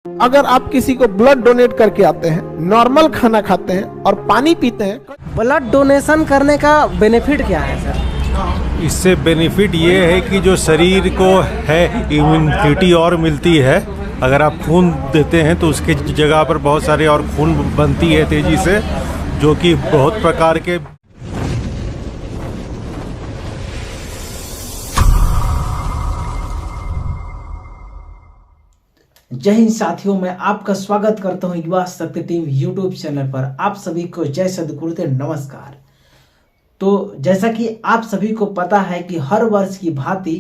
अगर आप किसी को ब्लड डोनेट करके आते हैं, नॉर्मल खाना खाते हैं और पानी पीते हैं, ब्लड डोनेशन करने का बेनिफिट क्या है सर? इससे बेनिफिट ये है कि जो शरीर को है इम्यूनिटी और मिलती है। अगर आप खून देते हैं तो उसके जगह पर बहुत सारे और खून बनती है तेज़ी से, जो कि बहुत प्रकार के। जय हिंद साथियों, मैं आपका स्वागत करता हूं युवा शक्ति टीम यूट्यूब चैनल पर। आप सभी को जय सद्गुरुदेव नमस्कार। तो जैसा कि आप सभी को पता है कि हर वर्ष की भांति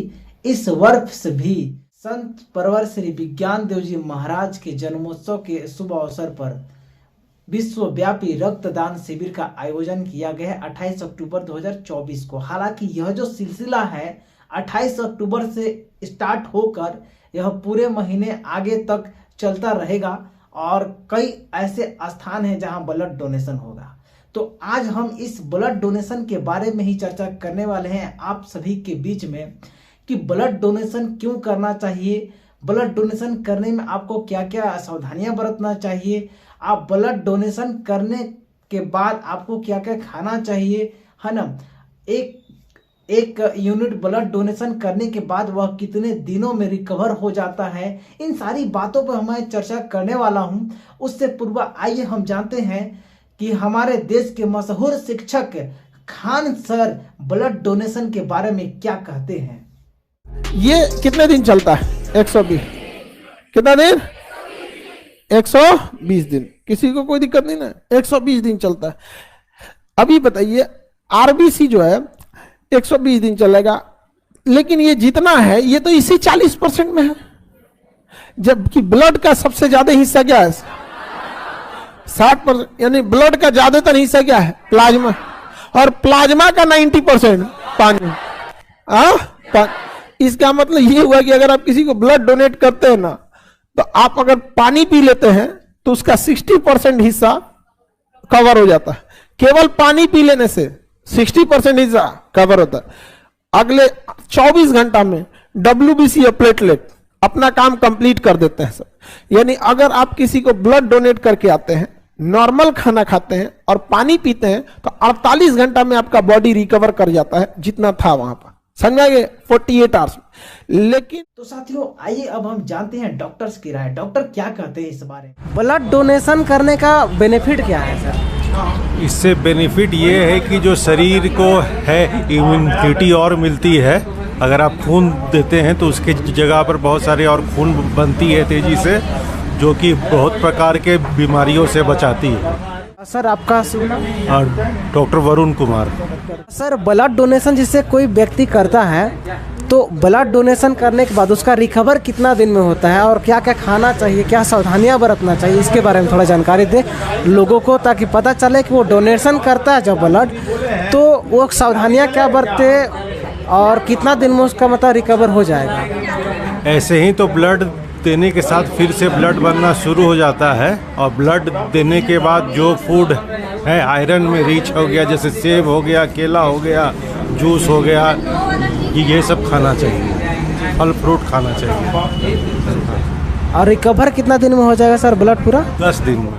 इस वर्ष भी संत परवर श्री विज्ञान देव जी महाराज के जन्मोत्सव के शुभ अवसर पर विश्वव्यापी रक्तदान शिविर का आयोजन किया गया है 28 अक्टूबर 2024 को। हालांकि यह जो सिलसिला है 28 अक्टूबर से स्टार्ट होकर यह पूरे महीने आगे तक चलता रहेगा और कई ऐसे स्थान हैं जहां ब्लड डोनेशन होगा। तो आज हम इस ब्लड डोनेशन के बारे में ही चर्चा करने वाले हैं आप सभी के बीच में कि ब्लड डोनेशन क्यों करना चाहिए, ब्लड डोनेशन करने में आपको क्या क्या सावधानियां बरतना चाहिए, आप ब्लड डोनेशन करने के बाद आपको क्या क्या खाना चाहिए, है ना। एक यूनिट ब्लड डोनेशन करने के बाद वह कितने दिनों में रिकवर हो जाता है, इन सारी बातों पर मैं चर्चा करने वाला हूं। उससे पूर्व आइए हम जानते हैं कि हमारे देश के मशहूर शिक्षक खान सर ब्लड डोनेशन के बारे में क्या कहते हैं। ये कितने दिन चलता है? 120। कितना दिन? 120 दिन। किसी को कोई दिक्कत नहीं ना, 120 दिन चलता है। अभी बताइए, आरबीसी जो है 120 दिन चलेगा, लेकिन ये जितना है ये तो इसी 40% में है, जबकि ब्लड का सबसे ज्यादा हिस्सा क्या है? 60%। यानी ब्लड का ज्यादातर हिस्सा क्या है? प्लाज्मा। और प्लाज्मा का 90% पानी। इसका मतलब ये हुआ कि अगर आप किसी को ब्लड डोनेट करते हैं ना, तो आप अगर पानी पी लेते हैं तो उसका 60% हिस्सा कवर हो जाता है। केवल पानी पी लेने से 60% हिस्सा कवर होता है। अगले 24 घंटा में WBC या प्लेटलेट अपना काम कंप्लीट कर देते हैं सर। यानी अगर आप किसी को ब्लड डोनेट करके आते हैं, नॉर्मल खाना खाते हैं और पानी पीते हैं, तो 48 घंटा में आपका बॉडी रिकवर कर जाता है जितना था वहां पर, समझाएंगे 48 आवर्स में। लेकिन तो साथियों, आइए अब हम जानते हैं डॉक्टर्स की राय। डॉक्टर क्या कहते हैं इस बारे में? ब्लड डोनेशन करने का बेनिफिट क्या है सर? इससे बेनिफिट ये है कि जो शरीर को है इम्यूनिटी और मिलती है। अगर आप खून देते हैं तो उसके जगह पर बहुत सारे और खून बनती है तेज़ी से, जो कि बहुत प्रकार के बीमारियों से बचाती है। सर आपका शुभ नाम? Doctor Varun Kumar. Sir, blood donation जिससे कोई व्यक्ति करता है तो ब्लड डोनेशन करने के बाद उसका रिकवर कितना दिन में होता है और क्या क्या खाना चाहिए, क्या सावधानियां बरतना चाहिए, इसके बारे में थोड़ा जानकारी दे लोगों को, ताकि पता चले कि वो डोनेशन करता है जब ब्लड, तो वो सावधानियां क्या बरते और कितना दिन में उसका मतलब रिकवर हो जाएगा। ऐसे ही तो ब्लड देने के साथ फिर से ब्लड बनना शुरू हो जाता है, और ब्लड देने के बाद जो फूड है आयरन में रिच हो गया, जैसे सेब हो गया, केला हो गया, जूस हो गया, ये सब खाना चाहिए, फल फ्रूट खाना चाहिए। और रिकवर कितना दिन में हो जाएगा सर ब्लड पूरा? 10 दिन में।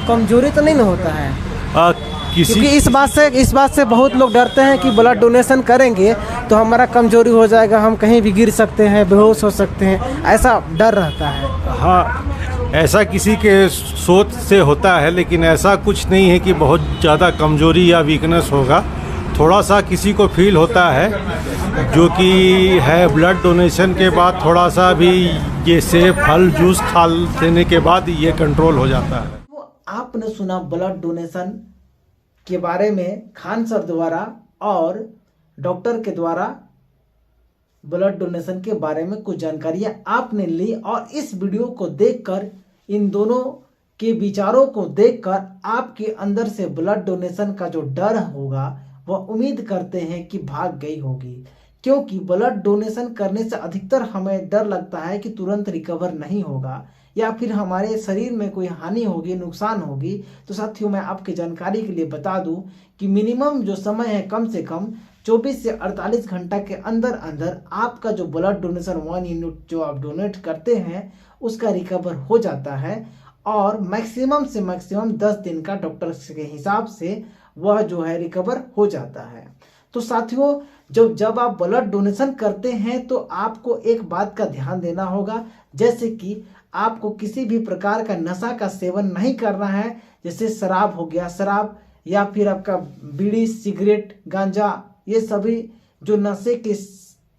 कमजोरी तो नहीं ना होता है? क्योंकि इस बात से बहुत लोग डरते हैं कि ब्लड डोनेशन करेंगे तो हमारा कमजोरी हो जाएगा, हम कहीं भी गिर सकते हैं, बेहोश हो सकते हैं, ऐसा डर रहता है। हाँ, ऐसा किसी के सोच से होता है, लेकिन ऐसा कुछ नहीं है कि बहुत ज़्यादा कमजोरी या वीकनेस होगा। थोड़ा सा किसी को फील होता है, जो कि है ब्लड डोनेशन के बाद थोड़ा सा भी ये सेब फल जूस खा लेने के बाद ये कंट्रोल हो जाता है। वो आपने सुना ब्लड डोनेशन के बारे में खान सर द्वारा और डॉक्टर के द्वारा ब्लड डोनेशन के बारे में कुछ जानकारियां आपने ली, और इस वीडियो को देखकर, इन दोनों के विचारों को देखकर आपके अंदर से ब्लड डोनेशन का जो डर होगा वह उम्मीद करते हैं कि भाग गई होगी। क्योंकि ब्लड डोनेशन करने से अधिकतर हमें डर लगता है कि तुरंत रिकवर नहीं होगा या फिर हमारे शरीर में कोई हानि होगी, नुकसान होगी। तो साथियों, मैं आपकी जानकारी के लिए बता दूं कि मिनिमम जो समय है कम से कम 24 से 48 घंटा के अंदर अंदर आपका जो ब्लड डोनेशन 1 यूनिट जो आप डोनेट करते हैं उसका रिकवर हो जाता है और मैक्सिमम से मैक्सिमम 10 दिन का डॉक्टर के हिसाब से वह जो है रिकवर हो जाता है। तो साथियों जब आप ब्लड डोनेशन करते हैं तो आपको एक बात का ध्यान देना होगा, जैसे कि आपको किसी भी प्रकार का नशा का सेवन नहीं करना है, जैसे शराब हो गया, शराब या फिर आपका बीड़ी, सिगरेट, गांजा, ये सभी जो नशे की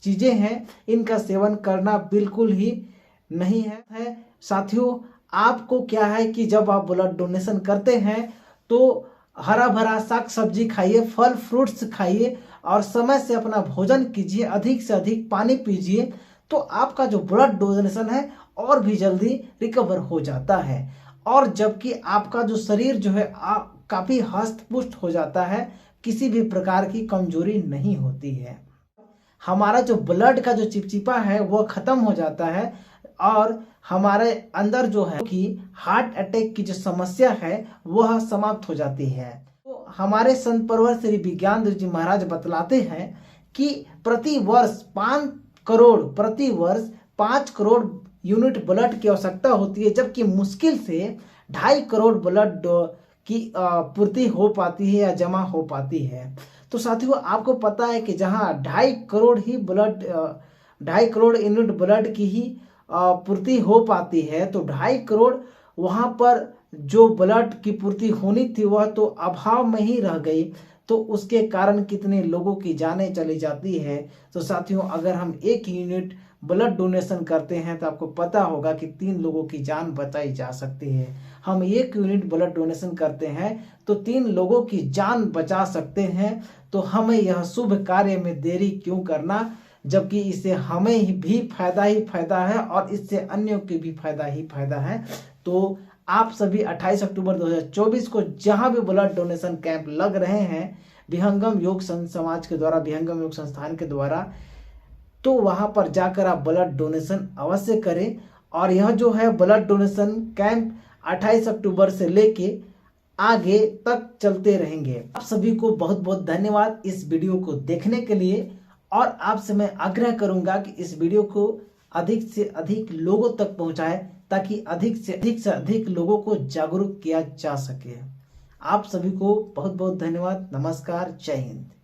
चीज़ें हैं इनका सेवन करना बिल्कुल ही नहीं है। साथियों आपको क्या है कि जब आप ब्लड डोनेशन करते हैं तो हरा भरा साग सब्जी खाइए, फल फ्रूट्स खाइए और समय से अपना भोजन कीजिए, अधिक से अधिक पानी पीजिए, तो आपका जो ब्लड डोनेशन है और भी जल्दी रिकवर हो जाता है। और जबकि आपका जो शरीर जो है काफ़ी हष्ट पुष्ट हो जाता है, किसी भी प्रकार की कमजोरी नहीं होती है। हमारा जो ब्लड का जो चिपचिपा है वो खत्म हो जाता है और हमारे अंदर जो है कि हार्ट अटैक की जो समस्या है वह समाप्त हो जाती है। तो हमारे संत परवर श्री विज्ञान जी महाराज बतलाते हैं कि प्रति वर्ष 5 करोड़ यूनिट ब्लड की आवश्यकता होती है, जबकि मुश्किल से 2.5 करोड़ ब्लड की पूर्ति हो पाती है या जमा हो पाती है। तो साथियों आपको पता है कि जहां 2.5 करोड़ यूनिट ब्लड की ही पूर्ति हो पाती है, तो 2.5 करोड़ वहां पर जो ब्लड की पूर्ति होनी थी वह तो अभाव में ही रह गई, तो उसके कारण कितने लोगों की जानें चली जाती है। तो साथियों अगर हम 1 यूनिट ब्लड डोनेशन करते हैं तो आपको पता होगा कि 3 लोगों की जान बचाई जा सकती है। हम 1 यूनिट ब्लड डोनेशन करते हैं तो 3 लोगों की जान बचा सकते हैं। तो हमें यह शुभ कार्य में देरी क्यों करना, जबकि इससे हमें भी फायदा ही फायदा है और इससे अन्यों की भी फायदा ही फायदा है। तो आप सभी 28 अक्टूबर 2024 को जहां भी ब्लड डोनेशन कैंप लग रहे हैं विहंगम योग संत समाज के द्वारा, विहंगम योग संस्थान के द्वारा, तो वहां पर जाकर आप ब्लड डोनेशन अवश्य करें। और यह जो है ब्लड डोनेशन कैंप 28 अक्टूबर से लेके आगे तक चलते रहेंगे। आप सभी को बहुत बहुत धन्यवाद इस वीडियो को देखने के लिए, और आपसे मैं आग्रह करूंगा कि इस वीडियो को अधिक से अधिक लोगों तक पहुंचाएं ताकि अधिक से अधिक लोगों को जागरूक किया जा सके। आप सभी को बहुत बहुत धन्यवाद। नमस्कार, जय हिंद।